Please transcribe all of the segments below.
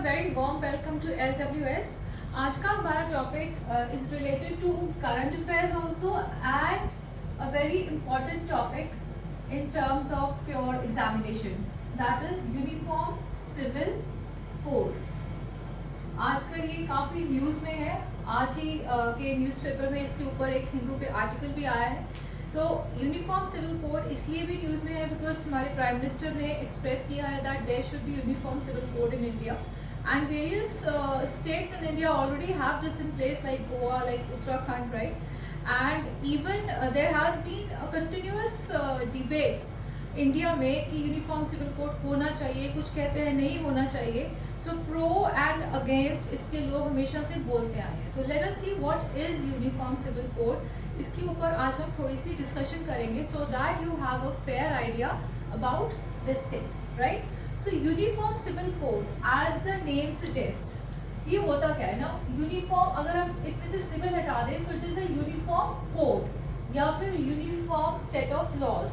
very warm welcome to LWS. आज का हमारा topic is related to current affairs also and a very important topic in terms of your examination, that is Uniform Civil Code. आजकल ये काफ़ी news में है. आज ही के न्यूज़पेपर में इसके ऊपर एक हिंदू पे आर्टिकल भी आया है. तो यूनिफॉर्म सिविल कोड इसलिए भी न्यूज़ में है बिकॉज हमारे प्राइम मिनिस्टर ने एक्सप्रेस किया है that there should be uniform civil code in India and various states in India already have this in place like Goa, like Uttarakhand, right. And even there has been continuous debates India में कि uniform civil code होना चाहिए, कुछ कहते हैं नहीं होना चाहिए. सो प्रो एंड अगेंस्ट इसके लोग हमेशा से बोलते आए हैं. तो let us see what is uniform civil code. इसके ऊपर आज हम थोड़ी सी डिस्कशन करेंगे so that you have a fair idea about this thing, right. So uniform civil code as the name suggests, ये होता क्या है ना, यूनिफॉर्म अगर हम इसमें से सिविल हटा दें so it is a uniform code या फिर uniform set of laws,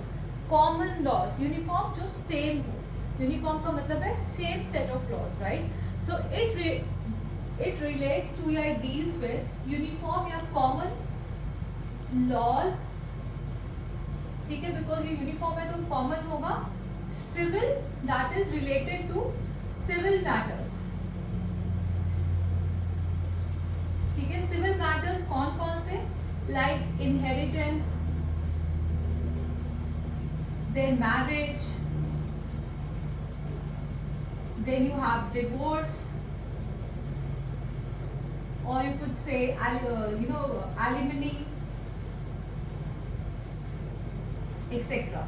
common laws. Uniform जो सेम हो, यूनिफॉर्म का मतलब है same set of laws, right. So it relates to या डील्स विद यूनिफॉर्म या कॉमन लॉज, ठीक है, बिकॉज ये यूनिफॉर्म है तो कॉमन होगा. Civil that is related to civil matters, ठीक है. सिविल मैटर्स कौन कौन से, like inheritance, then marriage, then you have divorce, or you could say alimony, etc.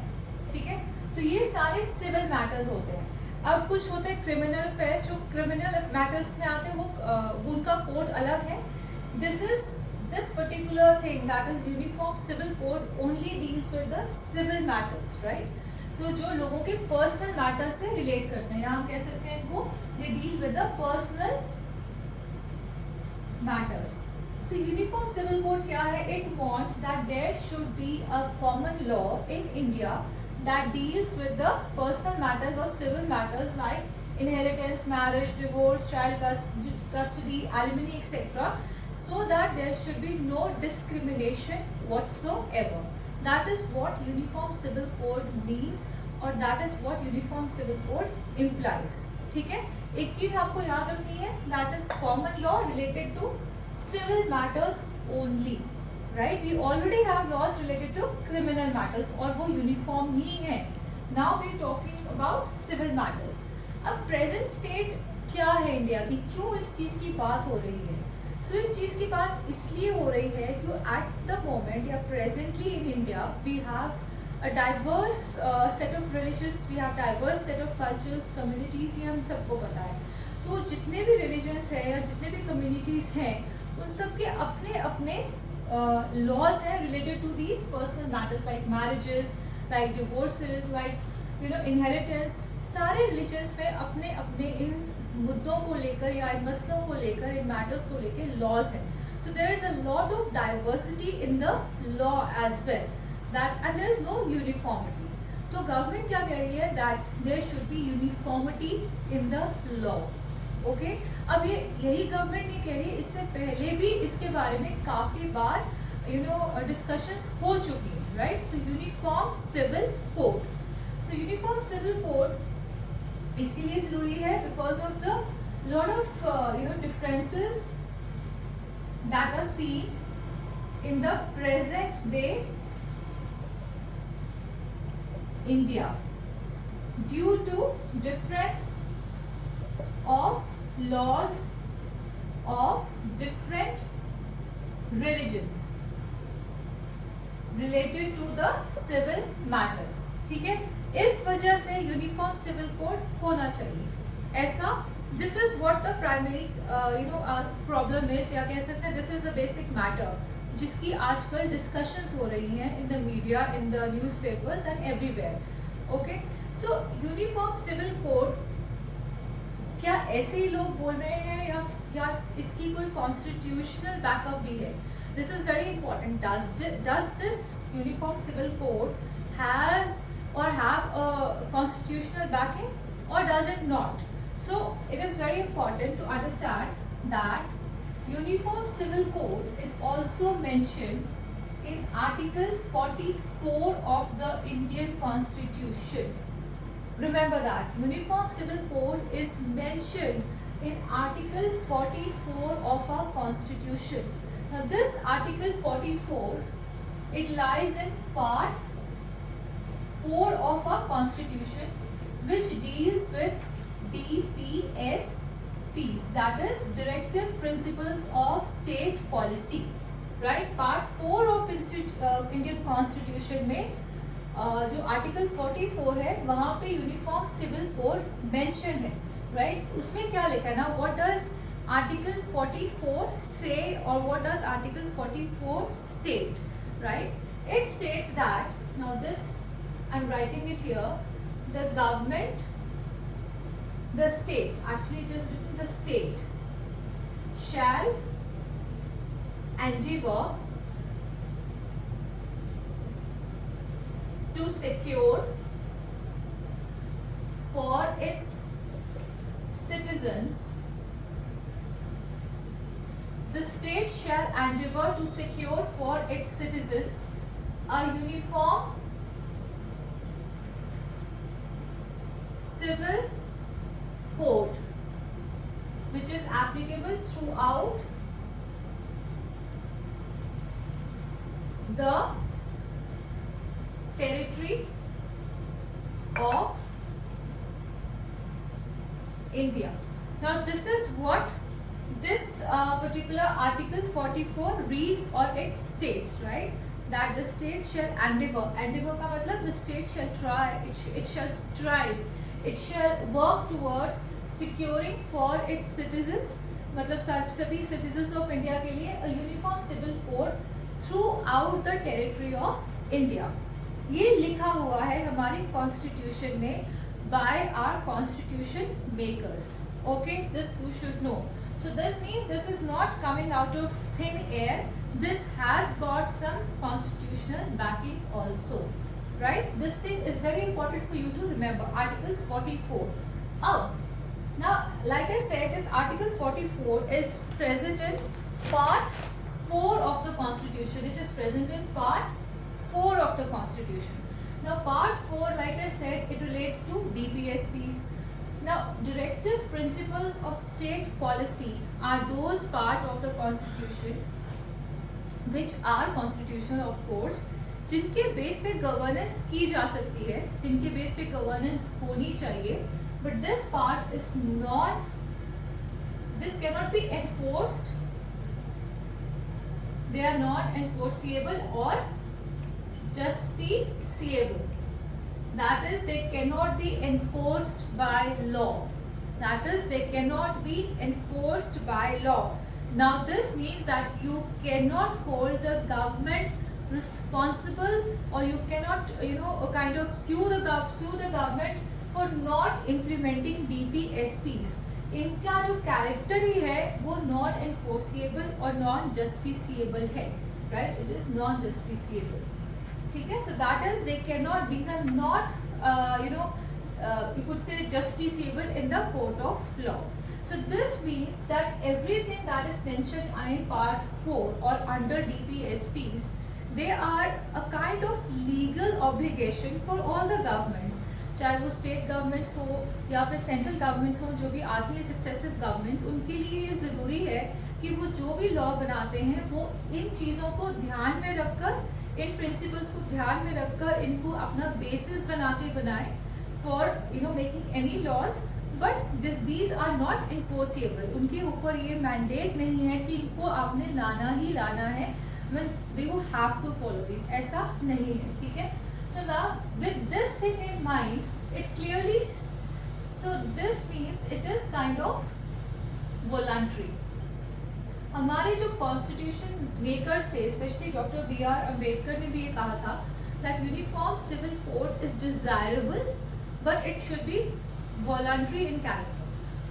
ठीक है. तो ये सारे सिविल मैटर्स होते हैं. अब कुछ होते हैं क्रिमिनल अफेयर्स, जो क्रिमिनल मैटर्स में आते हैं वो उनका कोड अलग है. This particular thing that is uniform civil code only deals with the civil matters, right. So जो लोगों के पर्सनल मैटर से रिलेट करते हैं, या हम कह सकते हैं इनको they deal with the personal matters. So uniform civil code क्या है, it wants that there should be a common law in India that deals with the personal matters और civil matters like inheritance, marriage, divorce, child custody, alimony, etc. so that there should be no discrimination whatsoever. That is what Uniform Civil Code means और that is what Uniform Civil Code implies. ठीक है. एक चीज आपको याद रखनी है, that is common law related to civil matters only, right? We already have laws related to criminal matters और वो uniform ही है. Now we are talking about civil matters. अब present state क्या है इंडिया की, क्यों इस चीज की बात हो रही है. सो इस चीज़ की बात इसलिए हो रही है कि एट द मोमेंट या presently in India we have a diverse set of religions, we have diverse set of cultures, communities, ये हम सबको पता है. तो जितने भी रिलीजन्स हैं या जितने भी कम्युनिटीज़ हैं उन सब के अपने अपने लॉज हैं related to these personal matters like marriages, like divorces, like inheritance. सारे रिलीजन्स में अपने अपने इन मुद्दों को लेकर या इन मसलों को लेकर, इन मैटर्स को लेकर लॉज हैं. So there is a lot of diversity in the law as well that and there is no uniformity. तो गवर्नमेंट क्या कह रही है that there should be uniformity in the law. Okay. अब ये यही गवर्नमेंट नहीं कह रही है, इससे पहले भी इसके बारे में काफ़ी बार डिस्कशंस हो चुकी हैं, right. So uniform civil code. So uniform civil code इसीलिए जरूरी है because of the lot of differences that are seen in the present day India due to difference of laws of different religions related to the civil matters. ठीक है. इस वजह से uniform civil code होना चाहिए. ऐसा this is what the primary problem is, या कह सकते हैं this is the basic matter जिसकी आजकल डिस्कशंस हो रही हैं in the media, in the newspapers and everywhere. Okay. So uniform civil code क्या ऐसे ही लोग बोल रहे हैं या इसकी कोई कॉन्स्टिट्यूशनल बैकअप भी है. This is very important. Does this uniform civil code has or have a constitutional backing or does it not. So it is very important to understand that Uniform Civil Code is also mentioned in Article 44 of the Indian Constitution. Remember that Uniform Civil Code is mentioned in Article 44 of our Constitution. Now this Article 44, it lies in Part 4 of our Constitution, which deals with DPSPs, that is Directive Principles of State Policy, right? Part 4 of Indian Constitution में जो article 44 है वहाँ पे uniform civil code mention है, right? उसमें क्या लिखा है ना, व्हाट डज आर्टिकल 44 से और what does article 44 state, right? It states that, now this I am writing it here, the government, the state, actually it is written the state shall endeavor to secure for its citizens, the state shall endeavor to secure for its citizens a uniform civil code which is applicable throughout the territory of India. Now this is what this particular article 44 reads or it states, right? That the state shall endeavor, endeavor का मतलब the state shall try, it shall strive, it shall work towards securing for its citizens, मतलब सभी citizens of India के लिए a uniform civil code throughout the territory of India. ये लिखा हुआ है हमारे constitution में by our constitution makers. Okay, this you should know. So this means this is not coming out of thin air. This has got some constitutional backing also. Right? This thing is very important for you to remember. Article 44. Now, like I said, this Article 44 is present in Part 4 of the Constitution. It is present in Part 4 of the Constitution. Now, Part 4, like I said, it relates to DPSPs. Now, Directive Principles of State Policy are those part of the Constitution which are constitutional, of course, जिनके base पे governance की जा सकती है, जिनके base पे governance होनी चाहिए, but this part is not, this can not be enforced, they are not enforceable और justiciable, that is they can not be enforced by law, that is they can not be enforced by law. Now this means that you can not hold the government responsible, or you cannot kind of sue the government for not implementing DPSPs. इनका जो character ही है वो non enforceable और non justiciable है, right? It is non justiciable, ठीक है? So that is they can not, these are not you could say justiciable in the court of law. So this means that everything that is mentioned in part 4 or under DPSPs, they are a kind of legal obligation for all the governments, चाहे वो state governments हो या फिर central governments हो, जो भी आती है सक्सेसिव गवर्नमेंट्स, उनके लिए ये ज़रूरी है कि वो जो भी लॉ बनाते हैं वो इन चीज़ों को ध्यान में रखकर, इन प्रिंसिपल्स को ध्यान में रखकर इनको अपना बेसिस बना के बनाए for making any laws, but these are not enforceable. उनके ऊपर ये मैंडेट नहीं है कि इनको आपने लाना ही लाना है, they will have to follow this, ऐसा नहीं है, ठीक है? So now with this thing in mind, it clearly, so this means it is kind of voluntary. हमारे जो कॉन्स्टिट्यूशन मेकर्स थे, स्पेशली डॉक्टर B.R. अम्बेडकर ने भी ये कहा था that uniform civil code is desirable but it should be voluntary in character.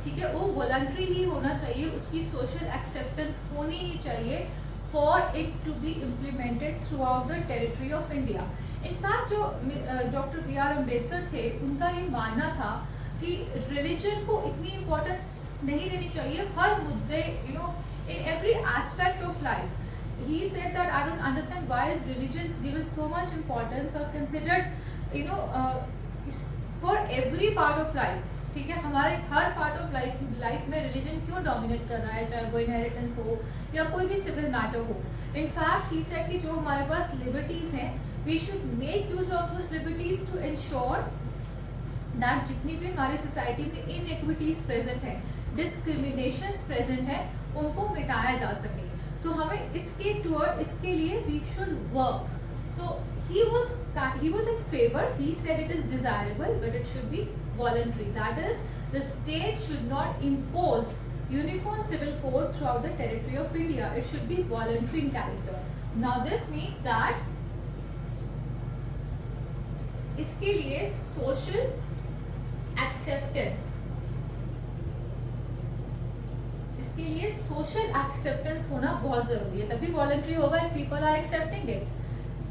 ठीक है, वो voluntary ही होना चाहिए, उसकी social acceptance होनी ही चाहिए for it to be implemented throughout the territory of India. In fact, जो डॉक्टर B.R. अम्बेडकर थे, उनका ये मानना था कि रिलीजन को इतनी इम्पोर्टेंस नहीं देनी चाहिए हर मुद्दे, in every aspect of life. He said that I don't understand why is religion given so much importance or considered, for every part of life. ठीक है, हमारे हर पार्ट ऑफ लाइफ में रिलीजन क्यों डोमिनेट कर रहा है, चाहे वो इनहेरिटेंस हो या कोई भी सिविल मैटर हो. इनफैक्ट ही सेड कि जो हमारे पास लिबर्टीज हैं, we should make use of those liberties to ensure that जितनी भी हमारी सोसाइटी में इनइक्विटीज प्रेजेंट है, डिस्क्रिमिनेशंस प्रेजेंट है, उनको मिटाया जा सके. तो हमें इसके लिए we should work. So he was in favor. He said it is desirable but it should be voluntary. That is, the state should not impose uniform civil code throughout the territory of India. It should be voluntary in character. Now this means that इसके लिए social acceptance, इसके लिए social acceptance होना बहुत जरूरी है, तभी voluntary होगा if people are accepting it,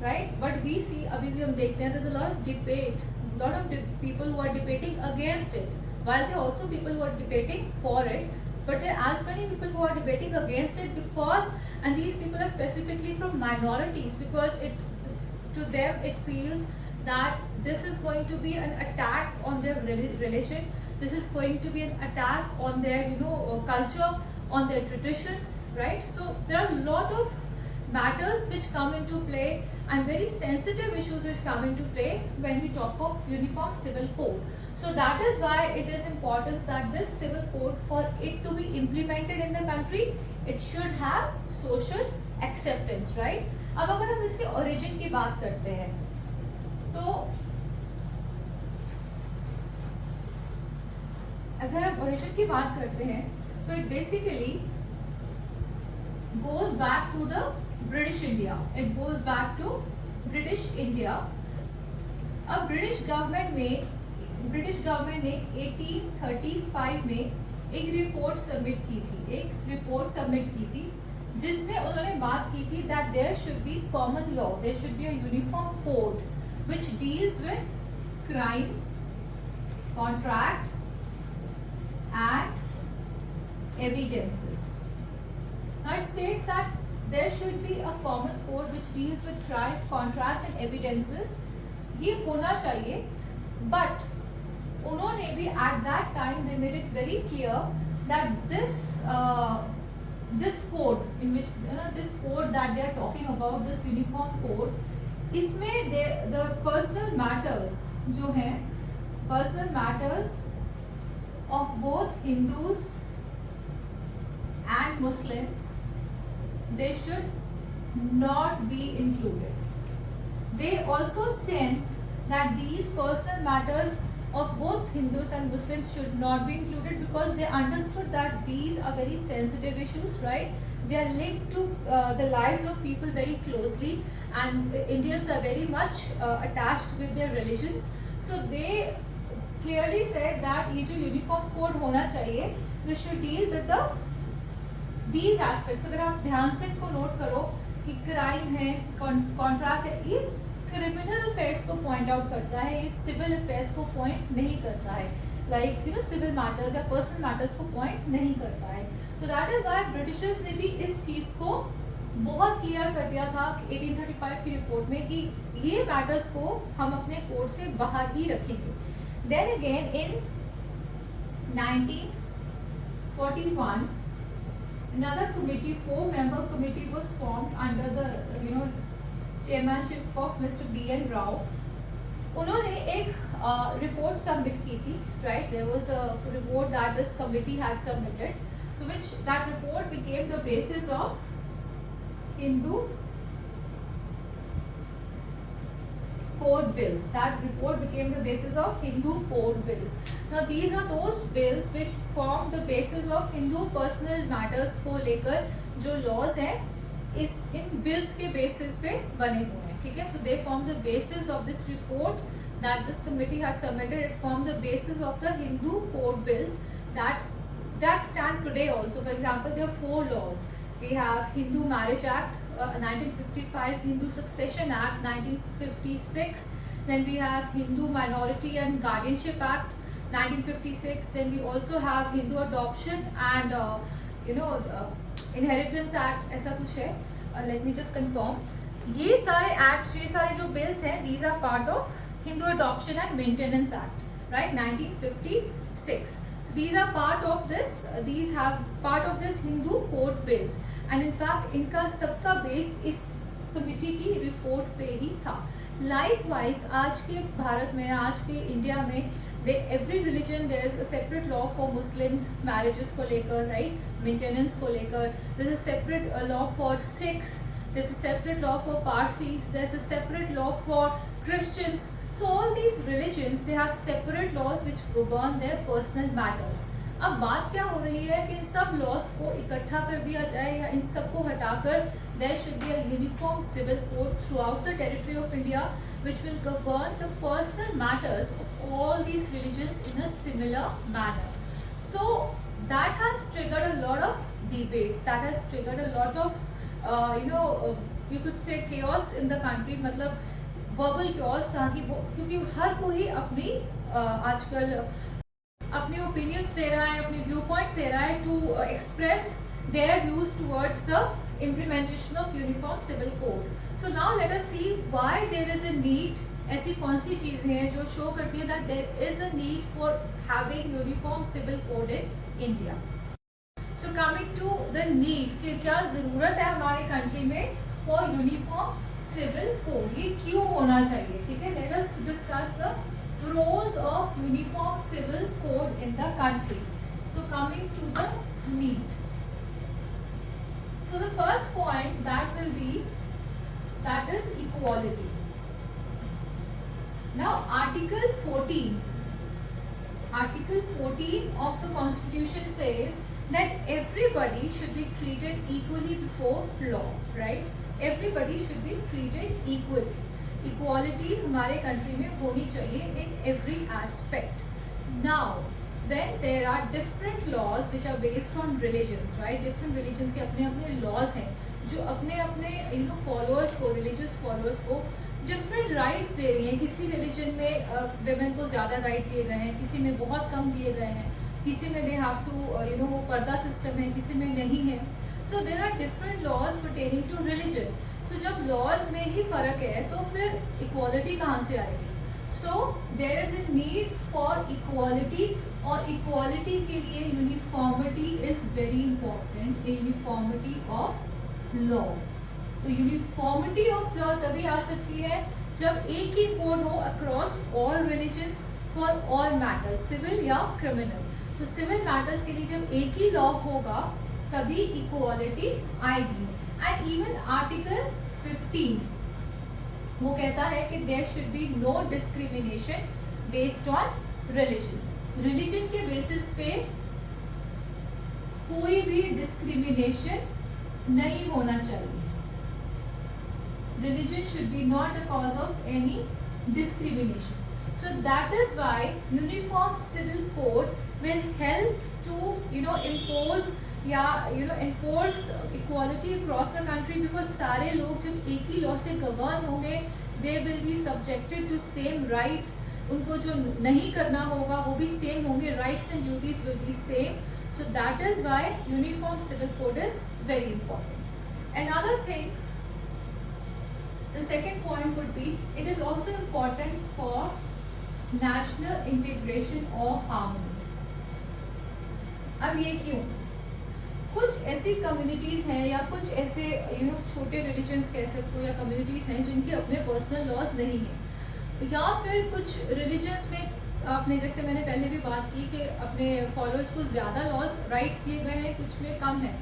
right? But we see, अभी भी हम देखते हैं, there's a lot of debate, lot of people who are debating against it, while there are also people who are debating for it, but there are as many people who are debating against it because, and these people are specifically from minorities, because to them it feels that this is going to be an attack on their religion, this is going to be an attack on their culture, on their traditions, right? So there are a lot of matters which come into play and very sensitive issues which come into play when we talk of uniform civil code. So that is why it is important that this civil code, for it to be implemented in the country, it should have social acceptance, right? अब अगर हम इसके origin की बात करते हैं, तो अगर हम origin की बात करते हैं, तो it basically goes back to the British India. It goes back to British India. अब British government ने 1835 में एक रिपोर्ट सबमिट की थी, जिसमें उन्होंने बात की थी that there should be common law, there should be a uniform code which deals with crime, contract and evidences. Now it states that there should be a common code which deals with crime, contract and evidences. ये होना चाहिए, but उन्होंने भी at that time they made it very clear that this code in which this code that they are talking about, this uniform code, इसमें the personal matters जो हैं, personal matters of both Hindus and Muslims, they should not be included. They also sensed that these personal matters of both Hindus and Muslims should not be included because they understood that these are very sensitive issues, right? They are linked to the lives of people very closely, and Indians are very much attached with their religions. So they clearly said that ये जो uniform code होना चाहिए, this should deal with these aspects. अगर आप ध्यान से इनको note करो कि क्राइम है, कॉन्ट्रैक्ट है, ये क्रिमिनल अफेयर्स को पॉइंट आउट करता है, ये सिविल अफेयर्स को पॉइंट नहीं करता है, लाइक सिविल मैटर्स या पर्सनल मैटर्स को पॉइंट नहीं करता है. तो दैट इज व्हाई ब्रिटिशर्स ने भी इस चीज़ को बहुत क्लियर कर दिया था 1835 की रिपोर्ट में कि ये मैटर्स को हम अपने कोड से बाहर ही रखेंगे. Then again in 1941 another committee, 4-member committee was formed under the chairmanship of Mr. B.N. Rao. उन्होंने एक report submit की थी, right? There was a report that this committee had submitted, so that report became the basis of Hindu code bills. That report became the basis of Hindu code bills. Now these are those bills which form the basis of Hindu personal matters को लेकर जो laws हैं इन bills के basis पे बने हुए हैं, ठीक है? So they form the basis of this report that this committee had submitted. It formed the basis of the Hindu code bills that stand today also. For example, there are 4 laws. We have Hindu Marriage Act 1955, Hindu Succession Act 1956. Then we have Hindu Minority and Guardianship Act 1956. Then we also have Hindu Adoption and Inheritance Act, ऐसा कुछ है. Let me just confirm. ये सारे acts, ये सारे जो bills हैं, these are part of Hindu Adoption and Maintenance Act, right? 1956. So these are part of this. These have part of this Hindu Code bills, and in fact, इनका सबका base इस committee की report पे ही था. Likewise, आज के भारत में, आज के इंडिया में, every religion there is a separate law for Muslims, marriages को लेकर, right? Maintenance को लेकर. There is a separate law for Sikhs. There is a separate law for Parsis. There is a separate law for Christians. So all these religions, they have separate laws which govern their personal matters. अब बात क्या हो रही है कि इन सब laws को इकट्ठा कर दिया जाए या इन सबको हटाकर there should be a uniform civil code throughout the territory of India which will govern the personal matters of all these religions in a similar manner. So that has triggered a lot of debates. That has triggered a lot of you could say chaos in the country. मतलब verbal chaos, क्योंकि हर कोई अपनी आजकल अपने opinions दे रहा है, अपने view points दे रहा है to express their views towards the implementation of uniform civil code. So now let us see why there is a need. ऐसी कौन सी चीज़ें हैं जो शो करती हैं that there is a need for having uniform civil code in India. So coming to the need कि क्या ज़रूरत है हमारे कंट्री में फॉर यूनिफॉर्म सिविल कोड, ये क्यों होना चाहिए. ठीक है, let us discuss the pros of uniform civil code in the country. So coming to the need. So the first point that will be, that is equality. Now Article 14 of the Constitution says that everybody should be treated equally before law, right? Everybody should be treated equally. Equality हमारे country में होनी चाहिए in every aspect. Now when there are different laws which are based on religions, right? Different religions के अपने अपने laws हैं जो अपने अपने फॉलोअर्स को, रिलीजियस फॉलोअर्स को डिफरेंट राइट्स दे रही हैं. किसी रिलीजन में वेमेन को ज़्यादा राइट दिए गए हैं, किसी में बहुत कम दिए गए हैं, किसी में दे हैव टू वो पर्दा सिस्टम है, किसी में नहीं है. So there are different laws pertaining to religion. तो जब लॉज में ही फ़र्क है तो फिर इक्वालिटी कहाँ से आएगी. So there is a need for equality, और इक्वालिटी के लिए uniformity is very important. Uniformity of law. तो यूनिफॉर्मिटी ऑफ लॉ तभी आ सकती है जब एक ही कोड हो across all religions for all matters, civil या क्रिमिनल. तो सिविल मैटर्स के लिए जब एक ही लॉ होगा तभी इक्वालिटी आएगी. एंड इवन आर्टिकल 15 वो कहता है कि there should be no discrimination based on religion. Religion के बेसिस पे कोई भी डिस्क्रिमिनेशन नहीं होना चाहिए. Religion should be not a cause of any discrimination. So that is why uniform civil code will help to impose या enforce equality across the country, because सारे लोग जब एक ही लॉ से गवर्न होंगे they will be subjected to same rights. उनको जो नहीं करना होगा वो भी सेम होंगे, rights and duties will be same. So that is why uniform civil code is very important. Another thing, the second point would be it is also important for national integration or harmony. अब ये क्यों? कुछ ऐसी communities हैं या कुछ ऐसे छोटे रिलीजन्स कह सकते हो या कम्युनिटीज़ हैं जिनके अपने पर्सनल लॉज नहीं हैं, या फिर कुछ रिलीजन्स में आपने जैसे मैंने पहले भी बात की कि अपने फॉलोअर्स को ज़्यादा लॉज राइट्स दिए गए हैं, कुछ में कम है.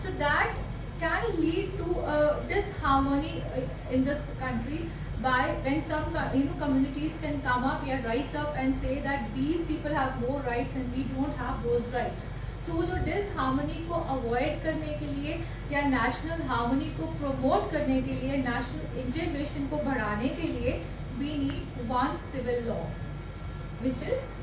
So that can lead to disharmony in this country by when some communities can come up or rise up and say that these people have more rights and we don't have those rights. So वो जो disharmony को avoid करने के लिए या national harmony को promote करने के लिए, national integration को बढ़ाने के लिए we need one civil law which is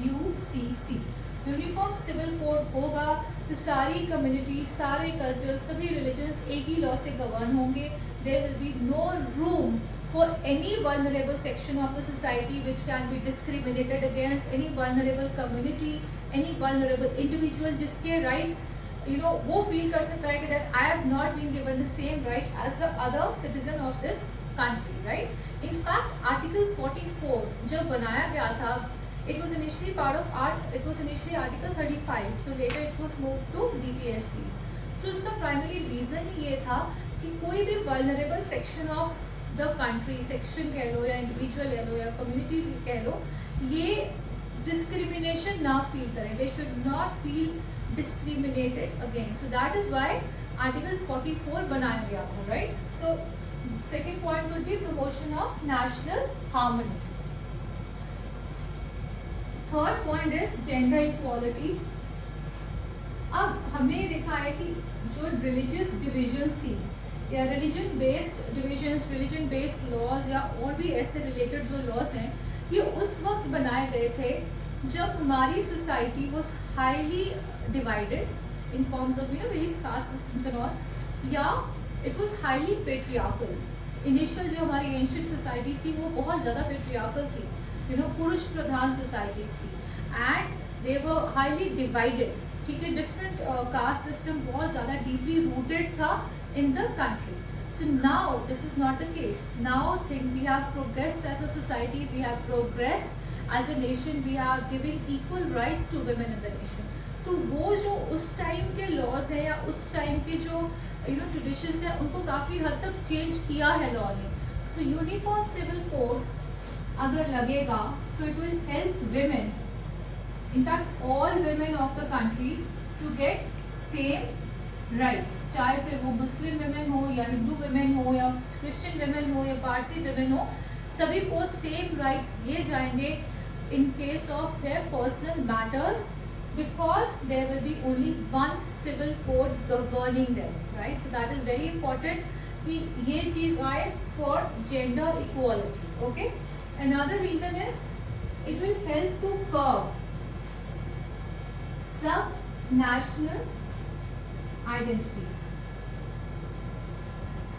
UCC. Uniform civil code होगा तो सारी कम्युनिटी, सारे कल्चर, सभी रिलीजन्स एक ही लॉ से गवर्न होंगे. There will be no room for any vulnerable section of the society which can be discriminated against, any vulnerable community, any vulnerable individual जिसके rights वो feel कर सकता है कि that I have not been given the same right as the other citizen of this country, right? In fact, Article 44 जब बनाया गया था, it was initially Article 35, so later it was moved to DPSPs. So उसका primary reason ही ये था कि कोई भी vulnerable section of the country, section कह लो या individual कह लो या community कह लो, ये discrimination ना feel करें, they should not feel discriminated against. So that is why Article 44 बनाया गया था, right? So second point would be promotion of national harmony. Third point is gender equality. अब हमने देखा है कि जो religious divisions थी या religion based divisions, religion based laws या और भी ऐसे related जो laws हैं, ये उस वक्त बनाए गए थे जब हमारी society was highly divided in forms of various caste systems and all, या it was highly patriarchal. Initial जो हमारी ancient societies थी वो बहुत ज़्यादा patriarchal थी, पुरुष प्रधान societies थी, and they were highly divided. ठीक है, different caste system बहुत ज़्यादा deeply rooted था in the country. So now this is not the case. Now we have progressed as a society, we have progressed as a nation, we are giving equal rights to women in the nation. तो वो जो उस time के laws हैं या उस time के जो ट्रेडिशंस हैं उनको काफ़ी हद तक चेंज किया है लॉ ने. सो यूनिफॉर्म सिविल कोड अगर लगेगा, so it will help women, in fact all women of the country to get same rights, चाहे फिर वो मुस्लिम विमेन हो या हिंदू विमेन हो या क्रिश्चियन विमेन हो या पारसी विमेन हो, सभी को सेम राइट्स दिए जाएंगे in case of their personal matters, because there will be only one civil code governing them, right? So that is very important कि ये चीज़ आए for gender equality, okay? Another reason is it will help to curb sub-national identities.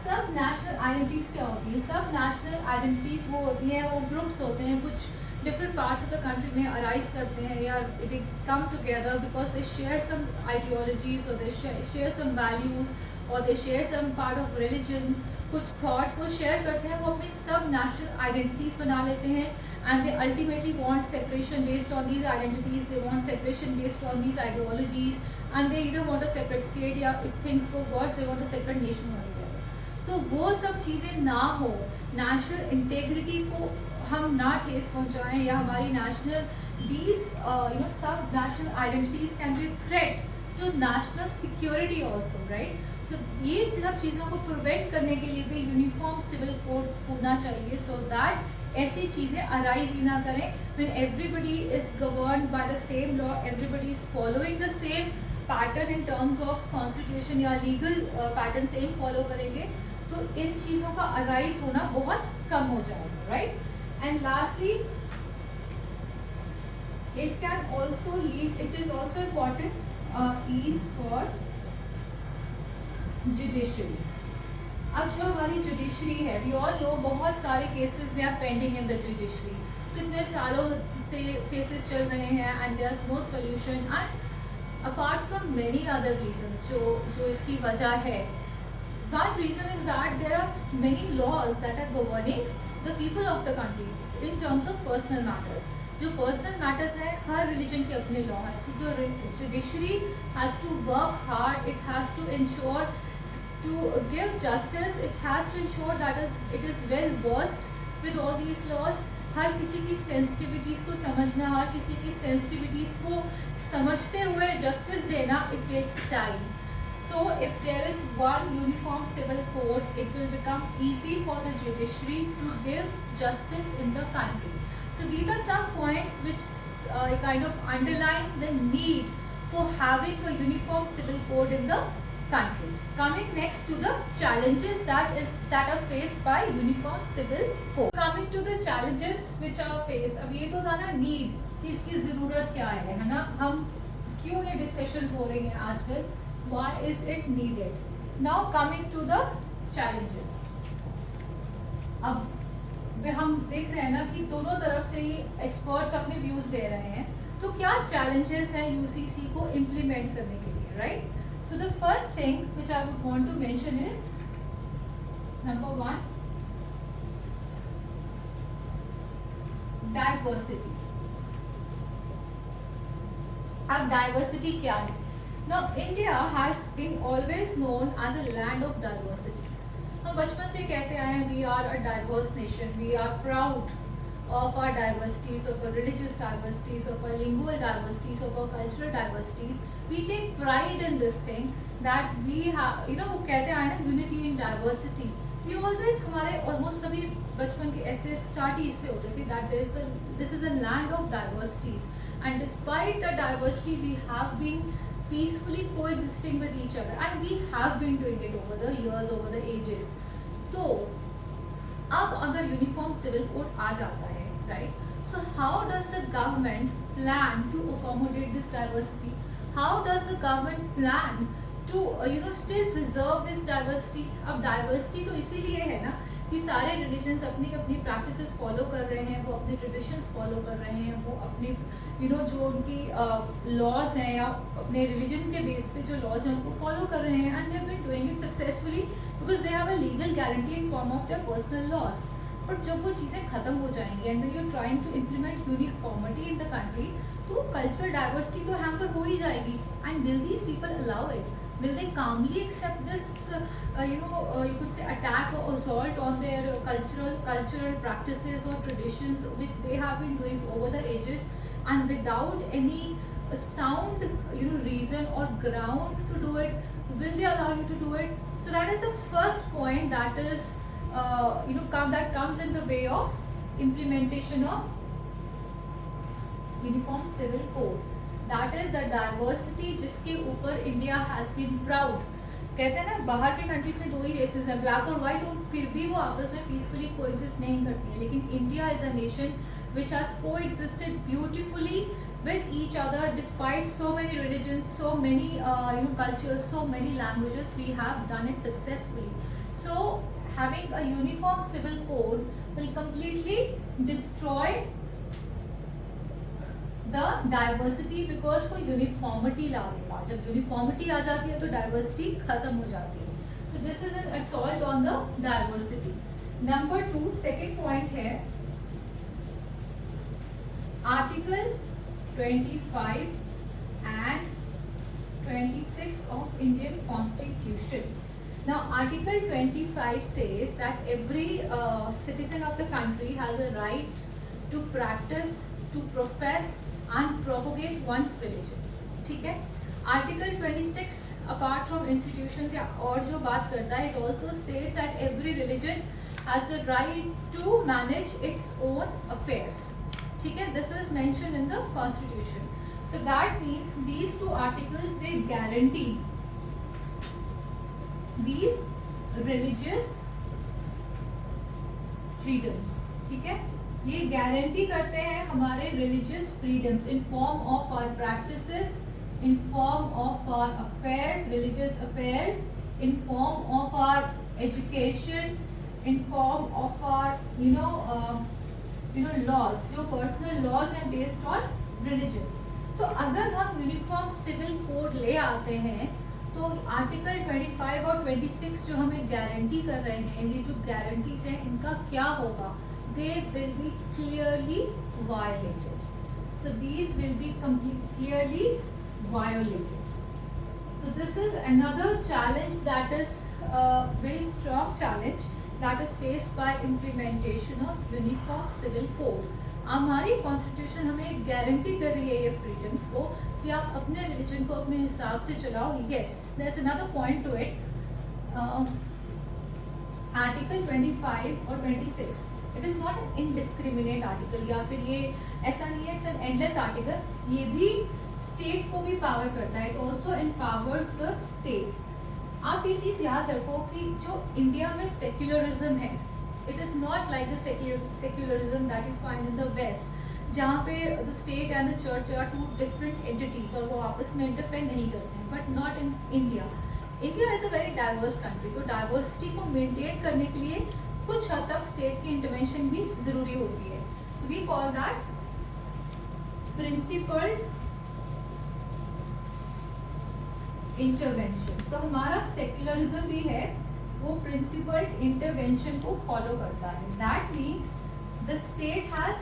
सब national identities क्या होती है? सब national identities वो होती हैं, वो ग्रुप्स होते हैं, कुछ different parts of the country में अराइज करते हैं या they come together because they share some ideologies और दे शेयर सम वैल्यूज और they share some part of religion, कुछ थॉट्स वो शेयर करते हैं, वो अपनी सब नेशनल आइडेंटिटीज बना लेते हैं and they ultimately want separation based on these identities, they want separation based on these ideologies, and they either want a separate state या if things go worse they want a separate nation altogether. तो वो सब चीज़ें ना हो, national integrity को हम ना ठेस पहुँचाएं या हमारी नेशनल these सब national identities can be threat to national security also, right? So ये सब चीज़ों को प्रिवेंट करने के लिए भी यूनिफॉर्म सिविल कोड होना चाहिए, सो दैट ऐसी चीज़ें अराइज ही ना करें. when everybody is governed by the same law, everybody is following the same pattern in terms of constitution या legal pattern सेम फॉलो करेंगे तो इन चीज़ों का अराइज होना बहुत कम हो जाएगा, right? And lastly it can also lead, it is also important ease for judiciary. अब जो हमारी जुडिशरी है, वी ऑल नो बहुत सारे cases they are pending in the judiciary, कितने सालों से केसेस चल रहे हैं and there is no solution. And apart from many other reasons जो इसकी वजह है, one reason is that there are many laws that are governing the people of the country in terms of personal matters. जो personal matters हैं, हर religion के अपने law हैं. So the judiciary has to work hard, it has to ensure to give justice, it has to ensure that it is well versed with all these laws. हर किसी की sensitivities को समझना, हर किसी की sensitivities को समझते हुए justice देना, it takes time. So if there is one uniform civil code, it will become easy for the judiciary to give justice in the country. So these are some points which kind of underline the need for having a uniform civil code in the country. Coming next to the challenges that are faced by uniform civil code. Coming to the challenges which are faced. अब ये तो था ना need, कि इसकी ज़रूरत क्या है ना? हम क्यों ये discussions हो रही हैं आजकल? Why is it needed? Now coming to the challenges. अब हम देख रहे हैं ना कि दोनों तरफ से ही एक्सपर्ट्स अपने व्यूज दे रहे हैं, तो क्या चैलेंजेस हैं यूसीसी को इम्प्लीमेंट करने के लिए, right? So the first thing which I would want to mention is number 1, diversity. अब डाइवर्सिटी क्या है? Now India has been always known as a land of diversities. हम बचपन से कहते आए हैं we are a diverse nation, we are proud of our diversities, of our religious diversities, of our lingual diversities, of our cultural diversities. We take pride in this thing that we have, you know, वो कहते आए ना unity in diversity. We always, हमारे almost सभी बचपन के ऐसे start ही इससे होते थे that this is a land of diversities, and despite the diversity we have been peacefully coexisting with each other, and we have been doing it over the years, over the ages. तो अब अगर uniform civil code आ जाता है, right, so how does the government plan to accommodate this diversity? How does the government plan to still preserve this diversity? अब diversity तो इसीलिए है ना कि सारे रिलीजन्स अपनी अपनी प्रैक्टिसेस फॉलो कर रहे हैं, वो अपने ट्रेडिशंस फॉलो कर रहे हैं, वो अपने जो उनकी लॉज हैं या अपने रिलीजन के बेस पे जो लॉज हैं उनको फॉलो कर रहे हैं, and they have been doing it successfully because they have a legal guarantee in form of their personal laws. But जब वो चीज़ें खत्म हो जाएंगी and you are trying to implement uniformity in the country, तो कल्चरल डाइवर्सिटी तो hamper हो ही जाएगी। And will these people allow it? Will they calmly accept this, you could say attack or assault on their cultural practices or traditions which they have been doing over the ages, and without any sound, reason or ground to do it? Will they allow you to do it? So that is the first point that is, that comes in the way of implementation of Uniform Civil Code. That is the diversity जिसके ऊपर India has been proud. कहते हैं ना बाहर के countries में दो ही races हैं, ब्लैक और वाइट, और फिर भी वो आपस में पीसफुली कोएग्जिस्ट नहीं करती हैं। लेकिन India is a nation which has coexisted beautifully with each other despite so many religions, so many cultures, so many languages. We have done it successfully. So having a uniform civil code will completely destroy the diversity because वो uniformity ला देगा। जब uniformity आ जाती है तो diversity खत्म हो जाती है। So this is an assault on the diversity. Number 2, second point है Article 25 and 26 of Indian Constitution. Now Article 25 says that every citizen of the country has a right to practice, to profess and propagate one's religion. ठीक है? Article 26 apart from institutions या और जो बात करता है, it also states that every religion has a right to manage its own affairs. ठीक है? This is mentioned in the Constitution. So that means these two articles they guarantee these religious freedoms. ठीक है? ये guarantee करते हैं हमारे religious freedoms in form of our practices, in form of our affairs, religious affairs, in form of our education, in form of our laws, जो personal laws हैं based on religion. तो अगर हम यूनिफॉर्म सिविल कोड ले आते हैं तो article 25 और 26 जो हमें गारंटी कर रहे हैं, ये जो गारंटीज हैं इनका क्या होगा? They will be clearly violated. So these will be clearly violated. So this is another challenge that is a very strong challenge that is faced by implementation of Uniform Civil Code. हमारी constitution हमें guarantee कर रही है ये freedoms को कि आप अपने रिलीजन को अपने हिसाब से चलाओ। Yes, there's another point to it. Article 25 और 26. It is not an indiscriminate article, या फिर ये ऐसा नहीं है इट्स एन एंडलेस आर्टिकल। ये भी स्टेट को भी पावर करता है, it also empowers the state. आप ये चीज़ याद रखो कि जो इंडिया में सेक्युलरिज्म है, it is not like the secularism that you find in the west, जहाँ पे the state and the church are two different entities और वो आपस में इंटरफेयर नहीं करते हैं, but not in India. India is a very diverse country. तो डाइवर्सिटी को मेंटेन करने के लिए कुछ हद तक स्टेट की इंटरवेंशन भी जरूरी होती है. तो we call that principle intervention. तो हमारा सेक्युलरिज्म भी है वो प्रिंसिपल इंटरवेंशन को फॉलो करता है. That means the state has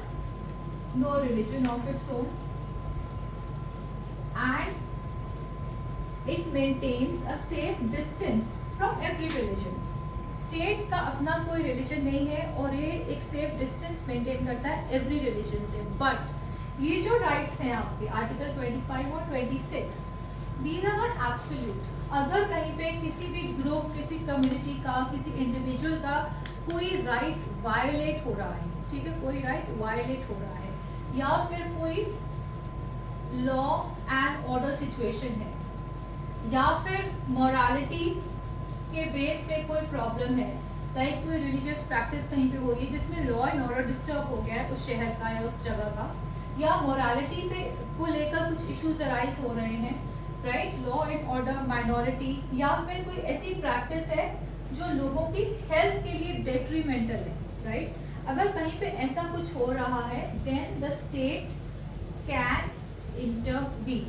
no religion of its own and it maintains a safe distance from every religion. State का अपना कोई रिलीजन नहीं है और ये एक सेफ डिस्टेंस मेंटेन करता है एवरी रिलीजन से. बट ये जो राइट्स हैं आपके आर्टिकल 25 और 26, दीज आर नॉट एब्सोल्यूट. अगर कहीं पे किसी भी ग्रुप, किसी कम्युनिटी का, किसी इंडिविजुअल का कोई राइट वायलेट हो रहा है, ठीक है, कोई राइट वायलेट हो रहा है, या फिर कोई लॉ एंड ऑर्डर सिचुएशन है, या फिर मोरालिटी के बेस पे कोई प्रॉब्लम है, लाइक कोई रिलीजियस प्रैक्टिस कहीं पे हो रही है जिसमें लॉ एंड ऑर्डर डिस्टर्ब हो गया है उस शहर का या उस जगह का, या मोरालिटी पे को लेकर कुछ इश्यूज अराइज हो रहे हैं, right, law and order, minority, या फिर कोई ऐसी प्रैक्टिस है जो लोगों की हेल्थ के लिए डेट्रीमेंटल है, राइट. अगर कहीं पे ऐसा कुछ हो रहा है then the state can intervene.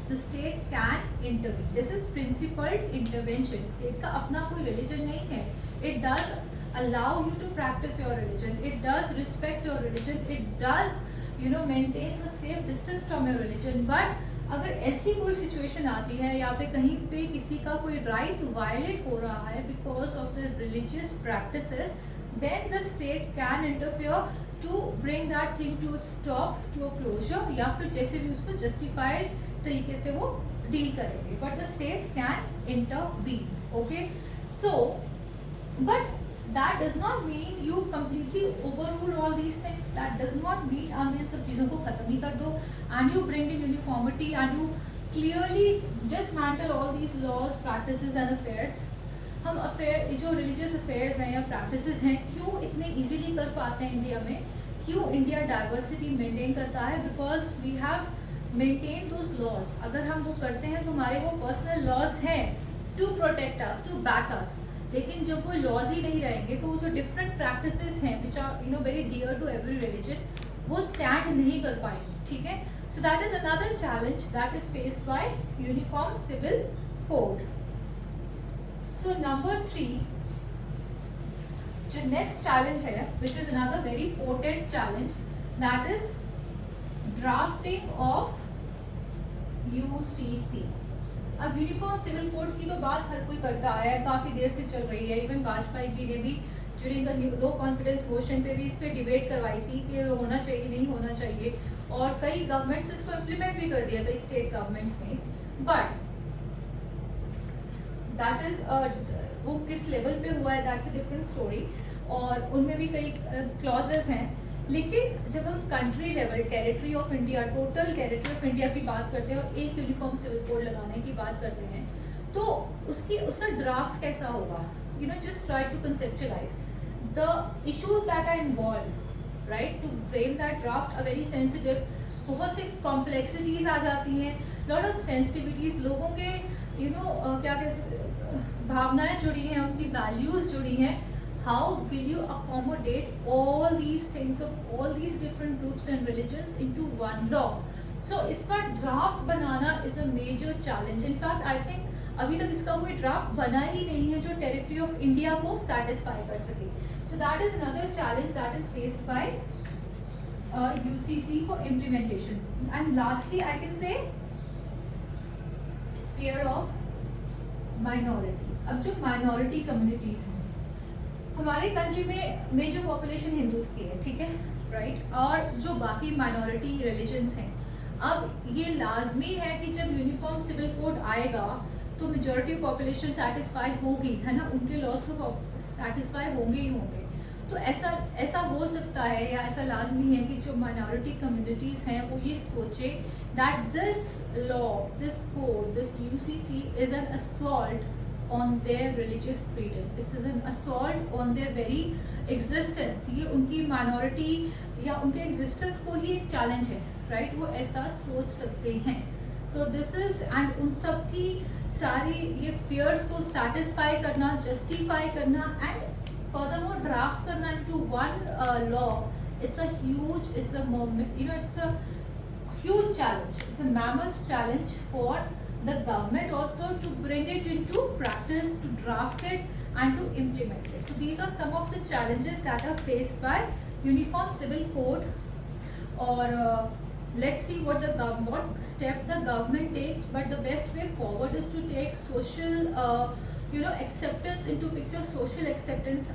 The state can intervene. This is principled intervention. State का अपना कोई रिलीजन नहीं है. It does allow you to practice your religion. It does respect your religion. It does, maintains a safe distance from your religion. But अगर ऐसी कोई situation आती है या पे कहीं पे किसी का कोई राइट वायलेट हो रहा है because of the religious practices, then the state can interfere to bring that thing to stop, to a closure, या फिर जैसे भी उसको जस्टिफाइड तरीके से वो डील करेंगे. But the state can intervene. Okay, so but that does not mean you completely overrule all these things. That does not mean आप इन सब चीज़ों को खत्म ही कर दो and you bring in uniformity and you clearly dismantle all these laws, practices and affairs. हम affair, जो religious affairs हैं या प्रैक्टिसेस हैं, क्यों इतने इजीली कर पाते हैं इंडिया में, क्यों इंडिया डाइवर्सिटी मेंटेन करता है? Because we have maintain those laws. अगर हम वो करते हैं तो हमारे वो पर्सनल लॉज हैं to protect us, to back us. लेकिन जब वो लॉज ही नहीं रहेंगे तो वो जो डिफरेंट प्रैक्टिसेस हैं which are very dear to every religion, वो स्टैंड नहीं कर पाएंगे. ठीक है, so that is another challenge that is faced by uniform civil code. So number 3, जो नेक्स्ट चैलेंज है which is another very important challenge, that is drafting of UCC. अब uniform civil code की तो बात हर कोई करता आया है, काफ़ी देर से चल रही है. इवन वाजपेयी जी ने भी during the no confidence motion पे भी इस पर डिबेट करवाई थी कि होना चाहिए नहीं होना चाहिए, और कई गवर्नमेंट्स इसको इम्प्लीमेंट भी कर दिया, कई स्टेट गवर्नमेंट्स ने. बट दैट इज वो किस लेवल पे हुआ है दैट्स अ डिफरेंट स्टोरी, और उनमें भी कई क्लॉजेस हैं. लेकिन जब हम country level, territory of India, total territory of India की बात करते हैं और एक यूनिफॉर्म सिविल कोड लगाने की बात करते हैं, तो उसका ड्राफ्ट कैसा होगा? Just try to conceptualise the issues that are involve, right, to frame that draft. A very sensitive, बहुत सी कॉम्प्लेक्सिटीज आ जाती हैं, लॉट ऑफ सेंसिटिविटीज, लोगों के क्या कह भावनाएं जुड़ी हैं, उनकी वैल्यूज जुड़ी हैं. How will you accommodate all these things of all these different groups and religions into one law? So इसका draft banana is a major challenge. In fact, I think अभी तक इसका कोई ड्राफ्ट बना ही नहीं है जो टेरिटरी ऑफ इंडिया को सेटिस्फाई कर सके. So that is another challenge that is faced by UCC for implementation. And lastly, I can say fear of minorities. अब जो minority communities हैं, हमारे कंट्री में मेजर पॉपुलेशन हिंदूज की है, ठीक है, राइट, और जो बाकी माइनॉरिटी रिलीजन्स हैं, अब ये लाजमी है कि जब यूनिफॉर्म सिविल कोड आएगा तो मेजॉरिटी पॉपुलेशन सेटिस्फाई होगी, है ना, उनके लॉस सेटिस्फाई होंगे ही होंगे. तो ऐसा हो सकता है या ऐसा लाजमी है कि जो माइनॉरिटी कम्युनिटीज़ हैं वो ये सोचे that this law, this code, this UCC is an assault on their religious freedom. This is an assault on their very existence. ये उनकी minority या उनके existence को ही एक challenge है, right? वो ऐसा सोच सकते हैं. So this is, and उन सब की सारी ये fears को satisfy करना, justify करना and furthermore draft करना into one law, it's a huge, it's a moment, it's a huge challenge. It's a mammoth challenge for the government also to bring it into practice, to draft it and to implement it. So these are some of the challenges that are faced by Uniform Civil Code. Or let's see what step the government takes. But the best way forward is to take social acceptance into picture. Social acceptance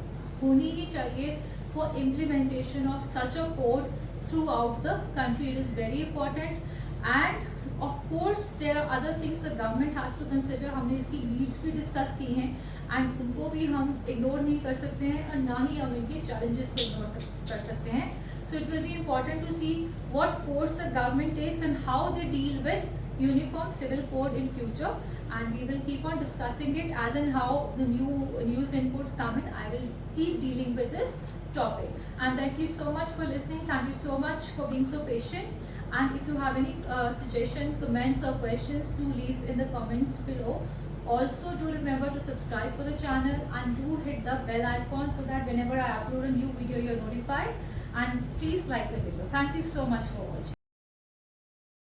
होनी ही चाहिए for implementation of such a code throughout the country. It is very important. And of course there are other things the government has to consider. हमने इसकी needs भी discuss की हैं and उनको भी हम ignore नहीं कर सकते हैं और ना ही हम इनके challenges को ignore कर सकते हैं. So it will be important to see what course the government takes and how they deal with Uniform Civil Code in future, and we will keep on discussing it as and how the news inputs come in. I will keep dealing with this topic. And thank you so much for listening. Thank you so much for being so patient. And if you have any suggestion, comments or questions, do leave in the comments below. Also do remember to subscribe for the channel and do hit the bell icon so that whenever I upload a new video you're notified. And please like the video. Thank you so much for watching.